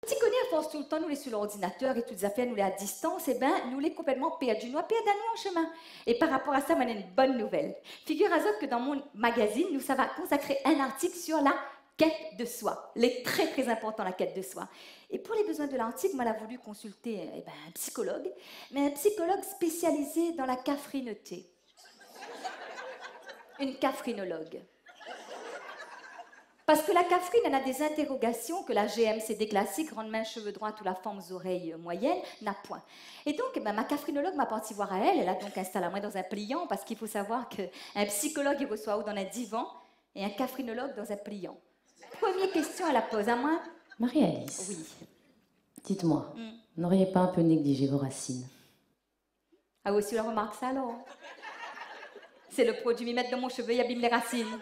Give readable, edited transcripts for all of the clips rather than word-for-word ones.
Tu connais à force tout le temps, nous les sur l'ordinateur et toutes les affaires, nous les à distance, et ben nous les complètement perdus, nous perdus en chemin. Et par rapport à ça, moi, j'ai une bonne nouvelle. Figure-toi que dans mon magazine, nous, ça va consacrer un article sur la quête de soi. Les très très important, la quête de soi. Et pour les besoins de l'article, moi, j'ai voulu consulter un psychologue, mais un psychologue spécialisé dans la caphrineté. Une caphrinologue. Parce que la caphrine, elle a des interrogations que la GMCD classique, ronde main, cheveux droits, ou la forme aux oreilles moyennes, n'a point. Et donc, ma caphrinologue m'a parti voir à elle. Elle a donc installé moi dans un pliant, parce qu'il faut savoir qu'un psychologue, il reçoit où dans un divan, et un caphrinologue dans un pliant. Première question, elle la pose à moi. Marie-Alice. Oui. Dites-moi, n'auriez pas un peu négligé vos racines? Ah oui, tu la remarques ça, alors? C'est le produit, m'y mettre dans mon cheveu, il abîme les racines.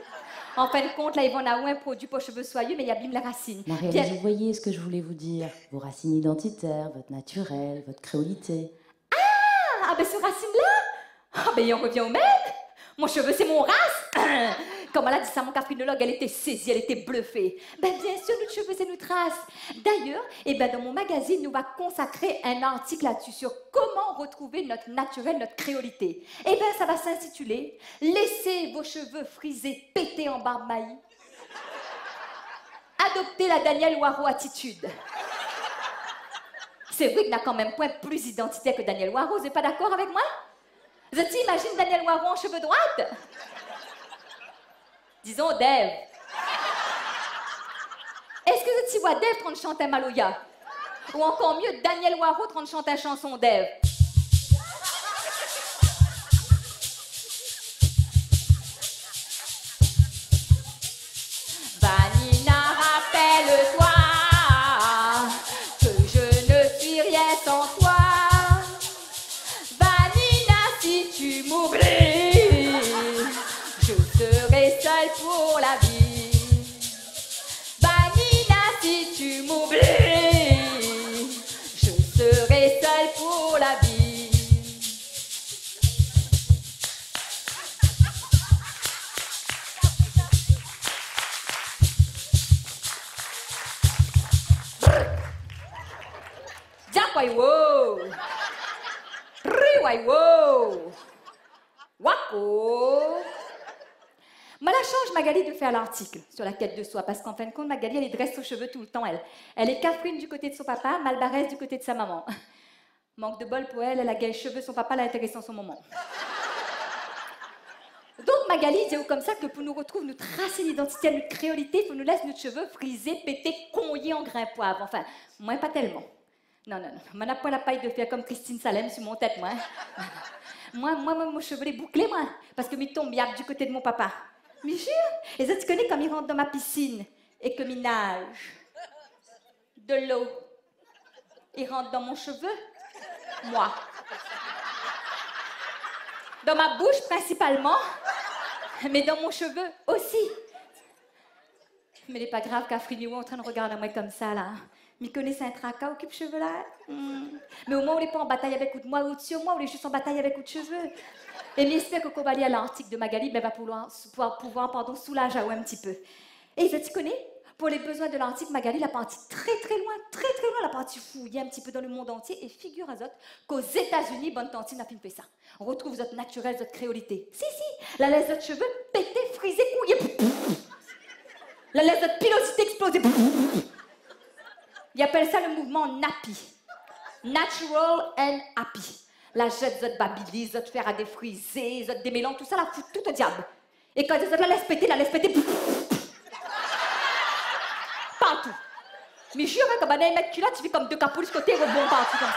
En fin de compte, là, ils vont avoir un produit pour cheveux soyeux, mais il abîme les racines. Marie-Alice, vous voyez ce que je voulais vous dire. Vos racines identitaires, votre naturel, votre créolité. Ah, ben ce racine-là, ah, ben on revient au même. Mon cheveu, c'est mon race. Comme elle a dit ça, mon caphrinologue, elle était saisie, elle était bluffée. Ben bien sûr, notre cheveu, c'est notre race. D'ailleurs, dans mon magazine, nous va consacrer un article là-dessus sur comment retrouver notre naturel, notre créolité. Ça va s'intituler « Laissez vos cheveux frisés péter en barbe maillie. Adoptez la Danielle Waro attitude. » C'est vrai qu'il n'a quand même point plus identitaire que Danielle Waro, vous n'êtes pas d'accord avec moi? Vous imaginez Danielle Waro en cheveux droits? Disons Dave. Est-ce que tu vois Dave quand chante un Maloya? Ou encore mieux, Daniel Waro quand chante un chanson Dave? Vanina, rappelle-toi que je ne suis rien sans toi. Vanina, si tu m'oublies, je serai seule pour la vie. Vanina, si tu m'oublies, je serai seule pour la vie. Jakwaiwo, Riwaiwo, Wako. Mais la change Magali de faire l'article sur la quête de soi, parce qu'en fin de compte, Magali, elle est dresse aux cheveux tout le temps, elle. Elle est Catherine du côté de son papa, Malbarès du côté de sa maman. Manque de bol pour elle, elle a gagné les cheveux, son papa l'a intéressé en son moment. Donc Magali dit comme ça que pour nous retrouver notre racine identitaire, notre créolité, il faut nous laisser notre cheveux frisés, pétés, conillés en grains poivre. Enfin, moi pas tellement. Non, moi n'a pas la paille de faire comme Christine Salem sur mon tête, moi. Moi, mon cheveu est bouclé, moi, parce que m'y tombe bien du côté de mon papa. Mais jure, les autres, tu connais comme ils rentrent dans ma piscine et que m'y nagent de l'eau. Ils rentrent dans mon cheveu, moi. Dans ma bouche principalement, mais dans mon cheveu aussi. Mais il n'est pas grave qu'Afrini est en train de regarder moi comme ça, là. M'y connaissez un tracas, occupe cheveux là. Mais au moins, on n'est pas en bataille avec moi ou dessus moi, on est juste en bataille avec de cheveux. Et j'espère que quand on va aller à l'article de Magali, va pouvoir soulager un petit peu. Et ça, tu connais? Pour les besoins de l'article, Magali, la partie très loin, la partie fouillée un petit peu dans le monde entier. Et figure à Zot qu'aux États-Unis, bonne tantine a fait ça. On retrouve Zot naturel, Zot créolité. Si, la laisse Zot cheveux pétés, frisés, couillés. La laisse Zot pilosité explosée. Ils appellent ça le mouvement NAPI. Natural and Happy. La jette, zot babili, zot faire à défriser, zot démêlant, tout ça, la fout tout au diable. Et quand zot la laisse péter, partout. Mais jure, quand on a un mec culotte, tu fais comme deux capoules de côté, rebond partout comme ça.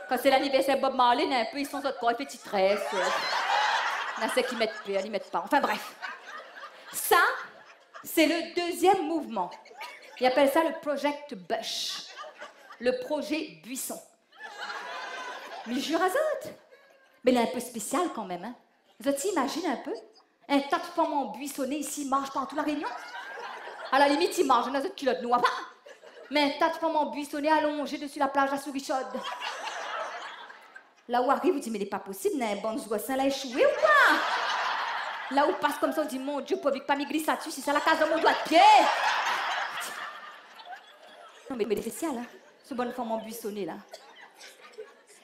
Quand c'est l'anniversaire Bob Marley, un peu, ils sont zot corps, ils fait tresse. Il y en a ceux qui mettent peu, ils mettent pas. Enfin bref. Ça, c'est le deuxième mouvement. Ils appellent ça le Project Bush. Le projet buisson. Mais jure à Zot. Mais il est un peu spécial quand même, hein. Zot, imagine un peu. Un tas de femmes en buissonné ici, marche partout la Réunion. À la limite, il marche dans une culotte noire. Mais un tas de femmes en buissonné allongées dessus la plage à souris chaude. Là où arrive, vous dites, mais il n'est pas possible, il y a un bon zoissin là échoué ou quoi? Là où passe comme ça, on dit, mon Dieu, pauvre, pas m'y glisse là-dessus, c'est ça la case de mon doigt de pied. mais il est spécial, hein. Ce bonne femme en buissonné, là.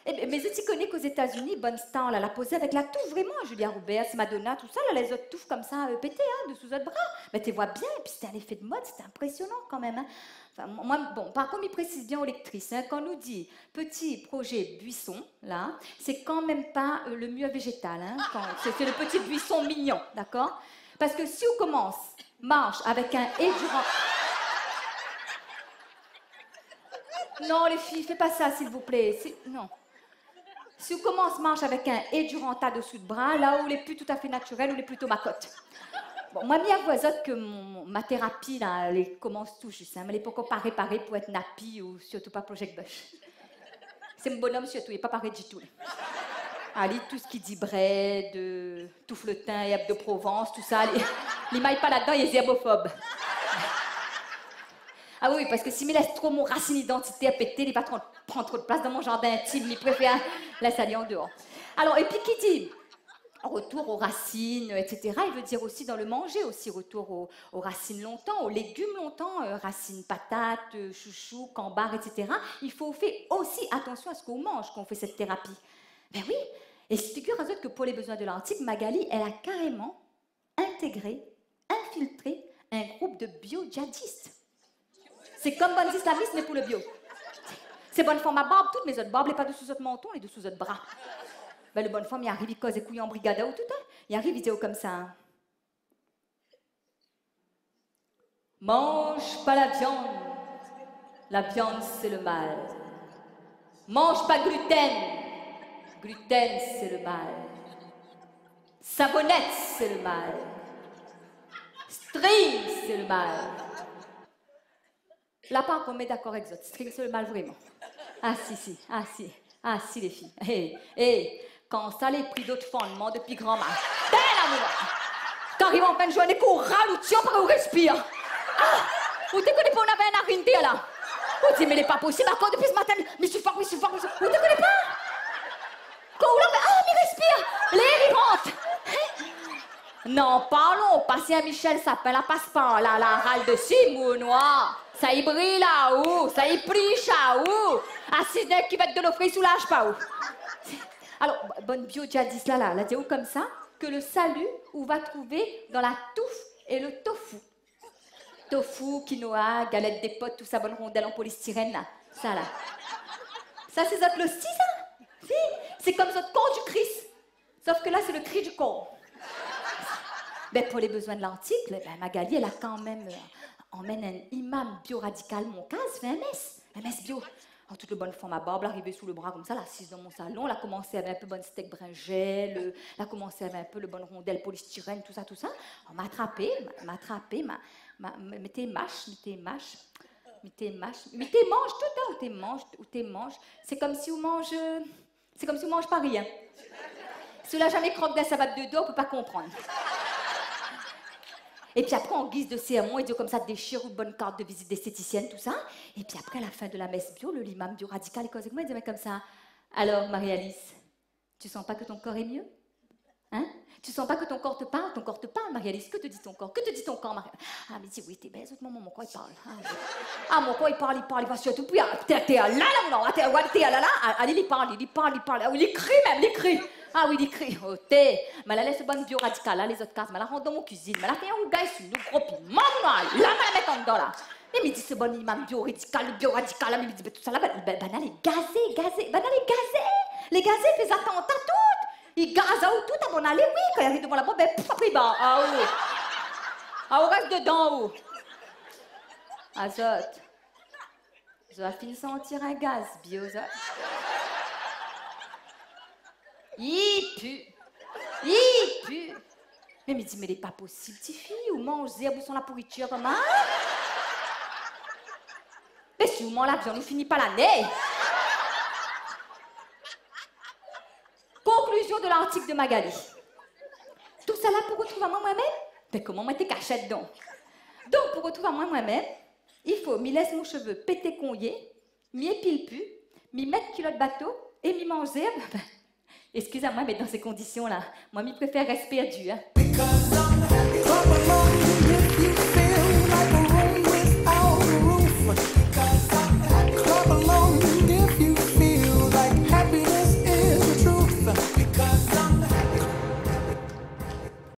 Mais tu connais qu'aux États-Unis, bonne star, là, la posée avec la touffe, vraiment, Julia Roberts, Madonna, tout ça, là, les autres touffes comme ça, pétées, hein, dessous autres bras. Mais tu vois bien, et puis c'était un effet de mode, c'était impressionnant quand même, hein. Enfin, moi, bon, par contre, il précise bien aux lectrices, hein, quand on nous dit petit projet buisson, là, c'est quand même pas le mieux végétal, hein, c'est le petit buisson mignon, d'accord? Parce que si on commence, marche avec un et durant... Non, les filles, faites pas ça, s'il vous plaît, non. Si on commence, marche avec un et duranta dessous de bras, là où il est plus tout à fait naturel, où il est plutôt ma cote. Bon, moi, m'y avoisote que ma thérapie, là, elle commence tout juste. Hein, mais elle n'est pas encore pas réparée pour être nappy ou surtout pas Project Bush. C'est mon bonhomme surtout, il n'est pas pareil du tout. Allez, tout ce qui dit bread, toufletin et œufs de Provence, tout ça, il m'aille pas là-dedans, il est zérbophobe. Ah oui, parce que s'il me laisse trop mon racine identité à péter, il va prendre trop de place dans mon jardin intime, il préfère laisser aller en dehors. Alors, et puis qui dit retour aux racines, etc., il veut dire aussi dans le manger, aussi retour aux racines longtemps, aux légumes longtemps, racines patates, chouchou, cambar, etc. Il faut faire aussi attention à ce qu'on mange quand on fait cette thérapie. Ben oui, et figure-toi que pour les besoins de l'antique, Magali, elle a carrément intégré, infiltré un groupe de bio-djihadistes. C'est comme bonnes islamistes, mais pour le bio. C'est bonne forme à barbe, toutes mes autres barbes, les pas dessous autres menton, les dessous autres bras. Ben, le bonne femme, il arrive, il cause et couilles en brigade ou tout, hein. Il arrive, il dit comme ça. Hein. Mange pas la viande c'est le mal. Mange pas gluten c'est le mal. Savonnette c'est le mal. String c'est le mal. La part qu'on met d'accord avec autres, string c'est le mal vraiment. Ah si les filles. Quand ça les pris d'autres fondements depuis grand-mère. Belle amour! Quand arrive en fin de journée, qu'on râle ou tient par où respire. Ah! Vous te connaissez pas, on avait un narine là. Vous dites, mais il n'est pas possible, encore depuis ce matin. Mais je suis fort. Vous te connaissez pas? Quand on l'avait, mais respire! L'air, il rentre. Non, parlons, passer à Michel Sapin, la passe pas, la râle de Simon noir. Ça y brille là-haut, ça y pliche là-haut. Assis d'un cuvette de l'eau fraîche, soulage pas où. Alors, bonne bio-djihadiste là, la dit comme ça, que le salut, on va trouver dans la touffe et le tofu. Tofu, quinoa, galette des potes, tout ça, bonne rondelle en polystyrène, là. Ça, là. Ça, c'est notre le si, ça. Si. C'est comme notre corps du Christ. Sauf que là, c'est le cri du corps. Ben, pour les besoins de l'antique, ben, Magali, elle a quand même emmène un imam bio-radical Moncaz, fait un mess bio. En toute le bonne forme à barbe, arrivée sous le bras comme ça, assise dans mon salon, elle a commencé avec un peu bonne steak bringel, elle a commencé avec un peu le bonne rondelle polystyrène, tout ça. On m'a attrapé, mettez mâche, mais t'es mange tout, hein, ou t'es mange. C'est comme si on mange pas rien. Si on n'a jamais croqué d'un savate de dos, on peut pas comprendre. Et puis après, en guise de sermon, il dit comme ça, déchire une bonne carte de visite d'esthéticienne, tout ça. Et puis après, à la fin de la messe bio, l'imam bio radical, il cause avec moi, il dit comme ça. Alors, Marie-Alice, tu sens pas que ton corps est mieux? Hein? Tu sens pas que ton corps te parle? Ton corps te parle, Marie-Alice. Que te dit ton corps? Que te dit ton corps, Marie-Alice? Ah, mais dis, oui, t'es belle, maman, mon corps, il parle. Mon corps, il parle, il va surtout. Puis, t'es là, allez, il parle. Ah oui, il écrit même, il écrit. Ah oui, il écrit. Oh, mais elle laisse bonne bio-radicale, là, les autres cases. Mais elle rentre dans mon cuisine. Mais elle fait un gars sur nous, gros piment, là, elle met en dedans, là. Mais il me dit, ce bon imam bio-radical, là, mais il me dit, tout ça, là, ben, elle est gazée. Les gazés, ils font attentat toutes. Ils gazent tout, à mon allée, oui. Quand il arrive devant la bombe, ben, il bat. Ah oui. Ah, on reste dedans, où? Azote. Je vais finir sentir un gaz, biozote. Il pue. Mais il dit, mais il n'est pas possible, petite fille, ou mange zèbre ou sans la pourriture, comment? Mais si vous mangez la viande, on finit pas l'année. Conclusion de l'article de Magali. Tout ça là pour retrouver à moi-même? Mais comment moi t'es cachette donc? Donc pour retrouver à moi-même, il faut m'y laisse mon cheveu péter congé, m'y épile plus, m'y mettre culotte bateau et m'y manger. Excusez-moi, mais dans ces conditions-là, moi, m'y préfère rester perdu. Hein.